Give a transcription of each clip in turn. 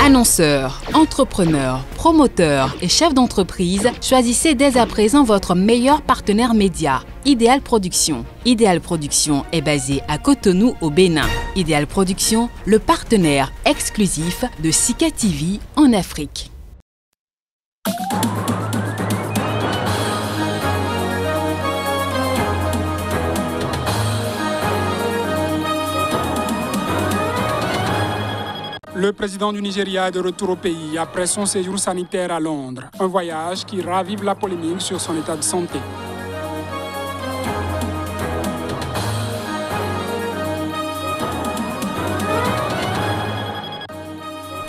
Annonceurs, entrepreneurs, promoteurs et chefs d'entreprise, choisissez dès à présent votre meilleur partenaire média, Ideal Production. Ideal Production est basé à Cotonou au Bénin. Ideal Production, le partenaire exclusif de Sika TV en Afrique. Le président du Nigeria est de retour au pays après son séjour sanitaire à Londres. Un voyage qui ravive la polémique sur son état de santé.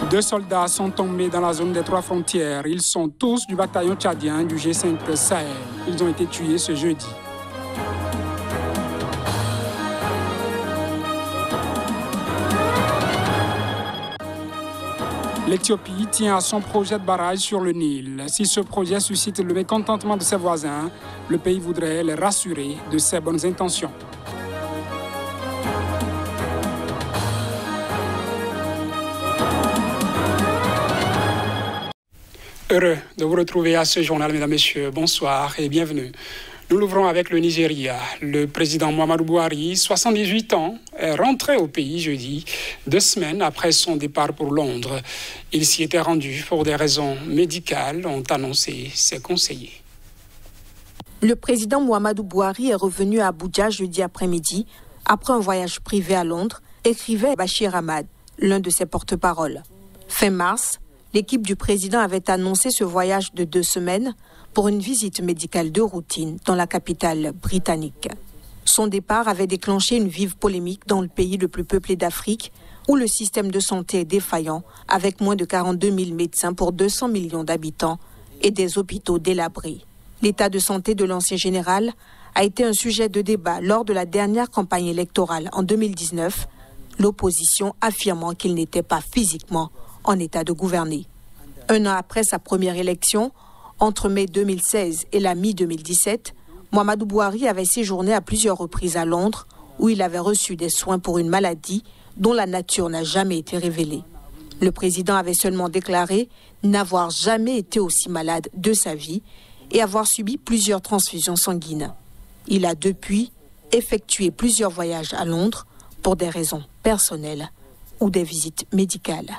Deux soldats sont tombés dans la zone des 3 frontières. Ils sont tous du bataillon tchadien du G5 Sahel. Ils ont été tués ce jeudi. L'Éthiopie tient à son projet de barrage sur le Nil. Si ce projet suscite le mécontentement de ses voisins, le pays voudrait les rassurer de ses bonnes intentions. Heureux de vous retrouver à ce journal, mesdames, messieurs. Bonsoir et bienvenue. Nous l'ouvrons avec le Nigeria. Le président Muhammadu Buhari, 78 ans, est rentré au pays jeudi, 2 semaines après son départ pour Londres. Il s'y était rendu pour des raisons médicales, ont annoncé ses conseillers. Le président Muhammadu Buhari est revenu à Abuja jeudi après-midi, après un voyage privé à Londres, écrivait Bachir Ahmad, l'un de ses porte-paroles. Fin mars, l'équipe du président avait annoncé ce voyage de 2 semaines pour une visite médicale de routine dans la capitale britannique. Son départ avait déclenché une vive polémique dans le pays le plus peuplé d'Afrique, où le système de santé est défaillant, avec moins de 42 000 médecins pour 200 millions d'habitants et des hôpitaux délabrés. L'état de santé de l'ancien général a été un sujet de débat lors de la dernière campagne électorale en 2019, l'opposition affirmant qu'il n'était pas physiquement en état de gouverner. 1 an après sa première élection, entre mai 2016 et la mi-2017, Muhammadu Buhari avait séjourné à plusieurs reprises à Londres, où il avait reçu des soins pour une maladie dont la nature n'a jamais été révélée. Le président avait seulement déclaré n'avoir jamais été aussi malade de sa vie et avoir subi plusieurs transfusions sanguines. Il a depuis effectué plusieurs voyages à Londres pour des raisons personnelles ou des visites médicales.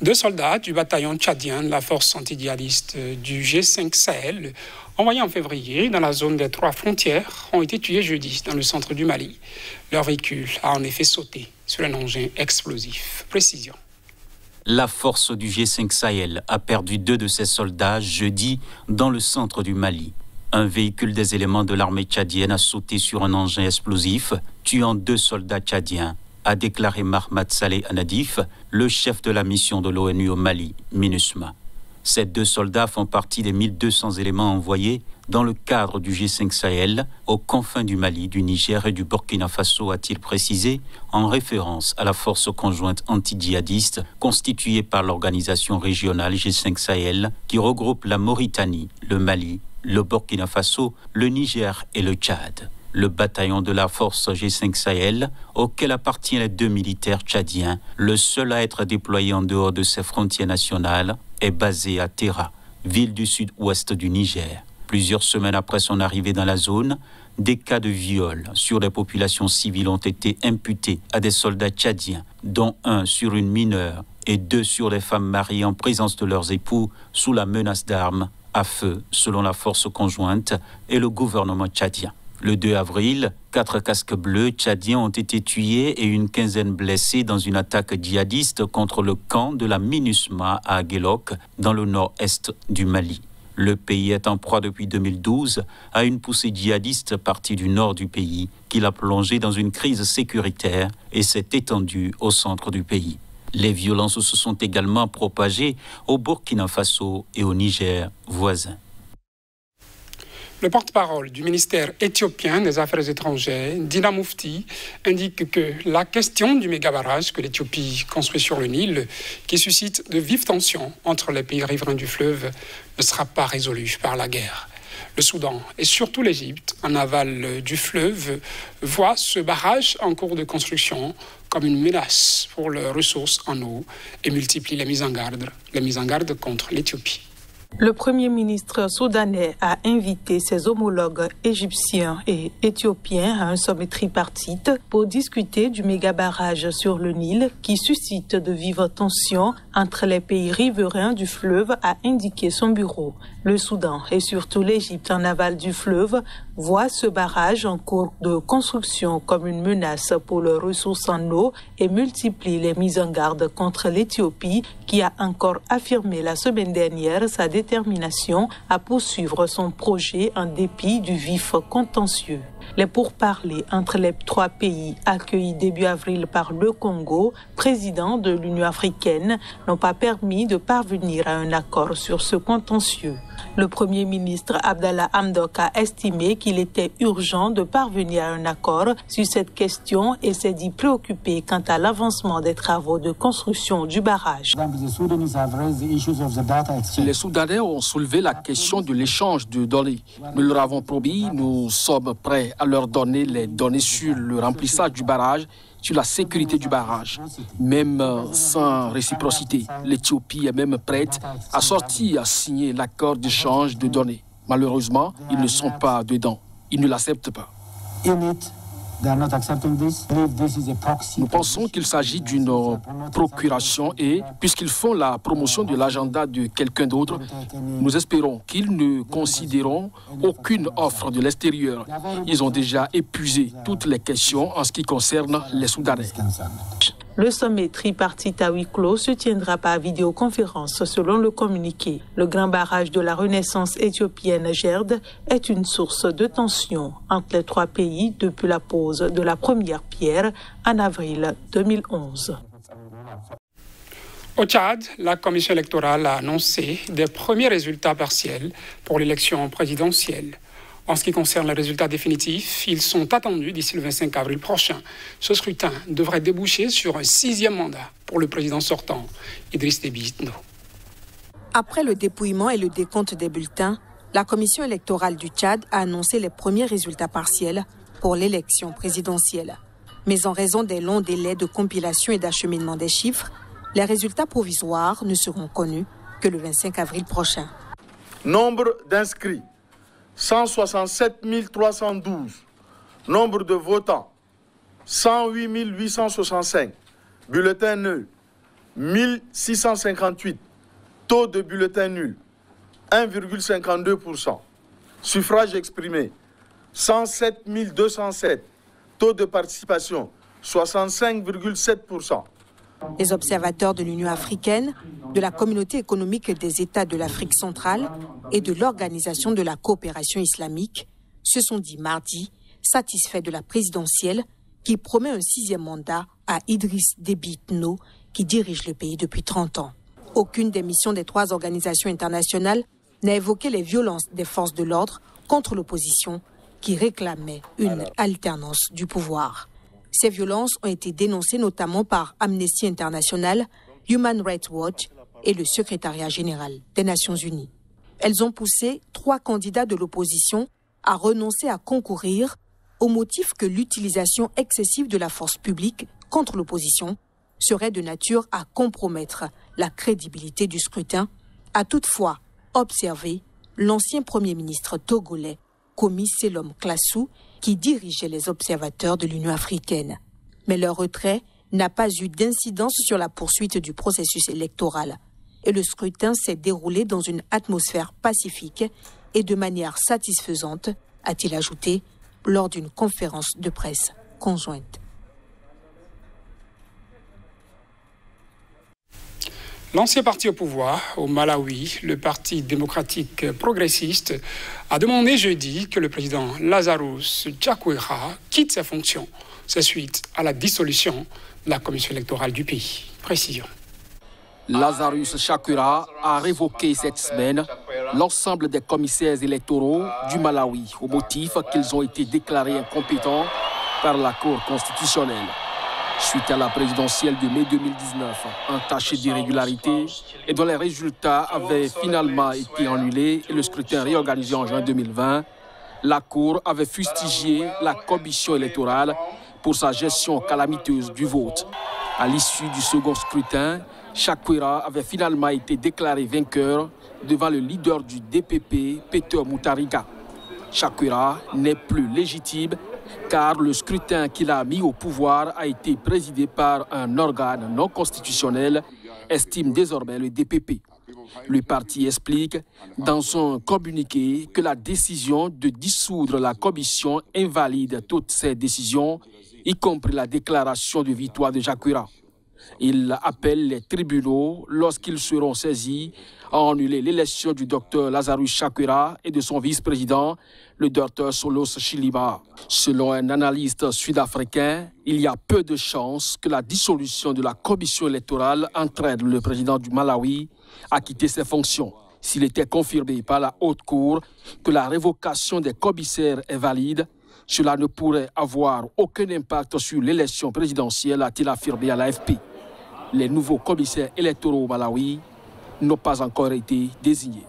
2 soldats du bataillon tchadien de la force antidjihadiste du G5 Sahel, envoyés en février dans la zone des 3 frontières, ont été tués jeudi dans le centre du Mali. Leur véhicule a en effet sauté sur un engin explosif. Précision. La force du G5 Sahel a perdu 2 de ses soldats jeudi dans le centre du Mali. Un véhicule des éléments de l'armée tchadienne a sauté sur un engin explosif, tuant 2 soldats tchadiens, a déclaré Mahmoud Saleh Anadif, le chef de la mission de l'ONU au Mali, MINUSMA. Ces 2 soldats font partie des 1200 éléments envoyés dans le cadre du G5 Sahel aux confins du Mali, du Niger et du Burkina Faso, a-t-il précisé, en référence à la force conjointe anti-djihadiste constituée par l'organisation régionale G5 Sahel qui regroupe la Mauritanie, le Mali, le Burkina Faso, le Niger et le Tchad. Le bataillon de la force G5 Sahel, auquel appartiennent les 2 militaires tchadiens, le seul à être déployé en dehors de ses frontières nationales, est basé à Terra, ville du sud-ouest du Niger. Plusieurs semaines après son arrivée dans la zone, des cas de viol sur les populations civiles ont été imputés à des soldats tchadiens, dont 1 sur une mineure et 2 sur les femmes mariées en présence de leurs époux sous la menace d'armes à feu, selon la force conjointe et le gouvernement tchadien. Le 2 avril, 4 casques bleus tchadiens ont été tués et une quinzaine blessés dans une attaque djihadiste contre le camp de la MINUSMA à Aguelok, dans le nord-est du Mali. Le pays est en proie depuis 2012 à une poussée djihadiste partie du nord du pays qui l'a plongé dans une crise sécuritaire et s'est étendue au centre du pays. Les violences se sont également propagées au Burkina Faso et au Niger voisin. Le porte-parole du ministère éthiopien des Affaires étrangères, Dina Mufti, indique que la question du méga-barrage que l'Éthiopie construit sur le Nil, qui suscite de vives tensions entre les pays riverains du fleuve, ne sera pas résolue par la guerre. Le Soudan et surtout l'Égypte, en aval du fleuve, voient ce barrage en cours de construction comme une menace pour leurs ressources en eau et multiplie les mises en garde contre l'Éthiopie. Le Premier ministre soudanais a invité ses homologues égyptiens et éthiopiens à un sommet tripartite pour discuter du méga-barrage sur le Nil qui suscite de vives tensions entre les pays riverains du fleuve, a indiqué son bureau. Le Soudan et surtout l'Égypte en aval du fleuve voient ce barrage en cours de construction comme une menace pour leurs ressources en eau et multiplient les mises en garde contre l'Éthiopie qui a encore affirmé la semaine dernière sa détermination à poursuivre son projet en dépit du vif contentieux. Les pourparlers entre les trois pays accueillis début avril par le Congo, président de l'Union africaine, n'ont pas permis de parvenir à un accord sur ce contentieux. Le Premier ministre Abdallah Hamdok a estimé qu'il était urgent de parvenir à un accord sur cette question et s'est dit préoccupé quant à l'avancement des travaux de construction du barrage. Les Soudanais ont soulevé la question de l'échange de données. Nous leur avons promis, nous sommes prêts à leur donner les données sur le remplissage du barrage, sur la sécurité du barrage, même sans réciprocité. L'Éthiopie est même prête à sortir, à signer l'accord d'échange de données. Malheureusement, ils ne sont pas dedans. Ils ne l'acceptent pas. Nous pensons qu'il s'agit d'une procuration et, puisqu'ils font la promotion de l'agenda de quelqu'un d'autre, nous espérons qu'ils ne considéreront aucune offre de l'extérieur. Ils ont déjà épuisé toutes les questions en ce qui concerne les Soudanais. Le sommet tripartite à huis clos se tiendra par vidéoconférence selon le communiqué. Le grand barrage de la Renaissance éthiopienne Gerd est une source de tension entre les trois pays depuis la pose de la première pierre en avril 2011. Au Tchad, la commission électorale a annoncé des premiers résultats partiels pour l'élection présidentielle. En ce qui concerne les résultats définitifs, ils sont attendus d'ici le 25 avril prochain. Ce scrutin devrait déboucher sur un 6e mandat pour le président sortant, Idriss Déby Itno. Après le dépouillement et le décompte des bulletins, la commission électorale du Tchad a annoncé les premiers résultats partiels pour l'élection présidentielle. Mais en raison des longs délais de compilation et d'acheminement des chiffres, les résultats provisoires ne seront connus que le 25 avril prochain. Nombre d'inscrits, 167 312. Nombre de votants, 108 865. Bulletins nuls, 1658. Taux de bulletins nuls, 1,52%. Suffrage exprimé, 107 207. Taux de participation, 65,7%. Les observateurs de l'Union africaine, de la Communauté économique des États de l'Afrique centrale et de l'Organisation de la coopération islamique se sont dit mardi satisfaits de la présidentielle qui promet un 6e mandat à Idriss Déby Itno qui dirige le pays depuis 30 ans. Aucune des missions des 3 organisations internationales n'a évoqué les violences des forces de l'ordre contre l'opposition qui réclamait une alternance du pouvoir. Ces violences ont été dénoncées notamment par Amnesty International, Human Rights Watch et le Secrétariat général des Nations Unies. Elles ont poussé 3 candidats de l'opposition à renoncer à concourir au motif que l'utilisation excessive de la force publique contre l'opposition serait de nature à compromettre la crédibilité du scrutin, a toutefois observé l'ancien Premier ministre togolais Komi Selom Klassou, qui dirigeait les observateurs de l'Union africaine. Mais leur retrait n'a pas eu d'incidence sur la poursuite du processus électoral. Et le scrutin s'est déroulé dans une atmosphère pacifique et de manière satisfaisante, a-t-il ajouté, lors d'une conférence de presse conjointe. L'ancien parti au pouvoir au Malawi, le Parti démocratique progressiste, a demandé jeudi que le président Lazarus Chakwera quitte ses fonctions. C'est suite à la dissolution de la commission électorale du pays. Précision. Lazarus Chakwera a révoqué cette semaine l'ensemble des commissaires électoraux du Malawi au motif qu'ils ont été déclarés incompétents par la Cour constitutionnelle. Suite à la présidentielle de mai 2019, entachée d'irrégularités et dont les résultats avaient finalement été annulés et le scrutin réorganisé en juin 2020, la Cour avait fustigé la commission électorale pour sa gestion calamiteuse du vote. À l'issue du second scrutin, Chakwera avait finalement été déclaré vainqueur devant le leader du DPP, Peter Mutharika. Chakwera n'est plus légitime car le scrutin qu'il a mis au pouvoir a été présidé par un organe non constitutionnel, estime désormais le DPP. Le parti explique dans un communiqué que la décision de dissoudre la commission invalide toutes ses décisions, y compris la déclaration de victoire de Chakwera. Il appelle les tribunaux, lorsqu'ils seront saisis, à annuler l'élection du docteur Lazarus Chakwera et de son vice-président, le docteur Solos Chilima. Selon un analyste sud-africain, il y a peu de chances que la dissolution de la commission électorale entraîne le président du Malawi à quitter ses fonctions. S'il était confirmé par la Haute Cour que la révocation des commissaires est valide, cela ne pourrait avoir aucun impact sur l'élection présidentielle, a-t-il affirmé à l'AFP. Les nouveaux commissaires électoraux au Malawi n'ont pas encore été désignés.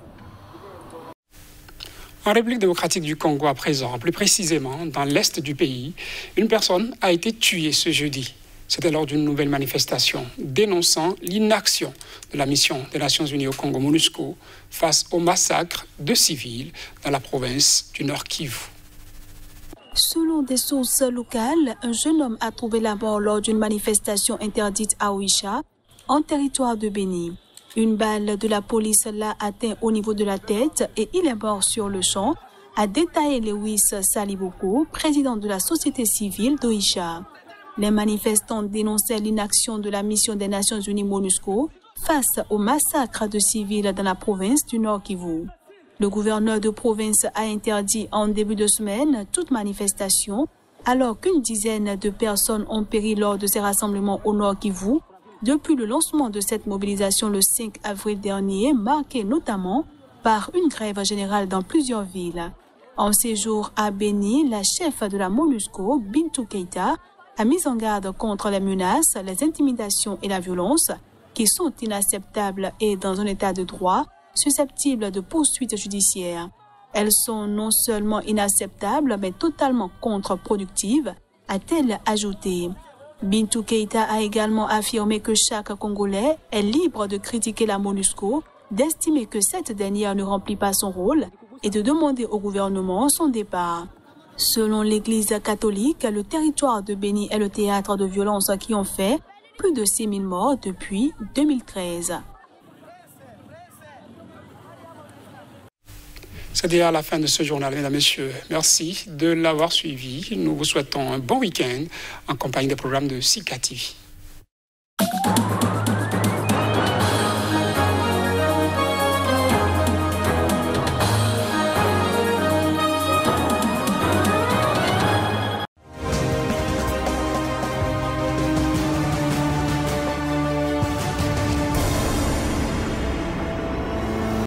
En République démocratique du Congo à présent, plus précisément dans l'est du pays, une personne a été tuée ce jeudi. C'était lors d'une nouvelle manifestation dénonçant l'inaction de la mission des Nations Unies au Congo, MONUSCO, face au massacre de civils dans la province du Nord Kivu. Selon des sources locales, un jeune homme a trouvé la mort lors d'une manifestation interdite à Oicha, en territoire de Béni. Une balle de la police l'a atteint au niveau de la tête et il est mort sur le champ, a détaillé Lewis Saliboko, président de la société civile d'Oicha. Les manifestants dénonçaient l'inaction de la mission des Nations Unies MONUSCO face au massacre de civils dans la province du Nord Kivu. Le gouverneur de province a interdit en début de semaine toute manifestation, alors qu'une dizaine de personnes ont péri lors de ces rassemblements au Nord Kivu, depuis le lancement de cette mobilisation le 5 avril dernier, marquée notamment par une grève générale dans plusieurs villes. En séjour à Béni, la chef de la MONUSCO, Bintou Keita, a mis en garde contre les menaces, les intimidations et la violence, qui sont inacceptables et dans un état de droit, susceptibles de poursuites judiciaires. Elles sont non seulement inacceptables, mais totalement contre-productives, a-t-elle ajouté. Bintou Keita a également affirmé que chaque Congolais est libre de critiquer la MONUSCO, d'estimer que cette dernière ne remplit pas son rôle et de demander au gouvernement son départ. Selon l'Église catholique, le territoire de Béni est le théâtre de violences qui ont fait plus de 6 000 morts depuis 2013. C'est déjà la fin de ce journal, mesdames et messieurs. Merci de l'avoir suivi. Nous vous souhaitons un bon week-end en compagnie des programmes de Sika TV.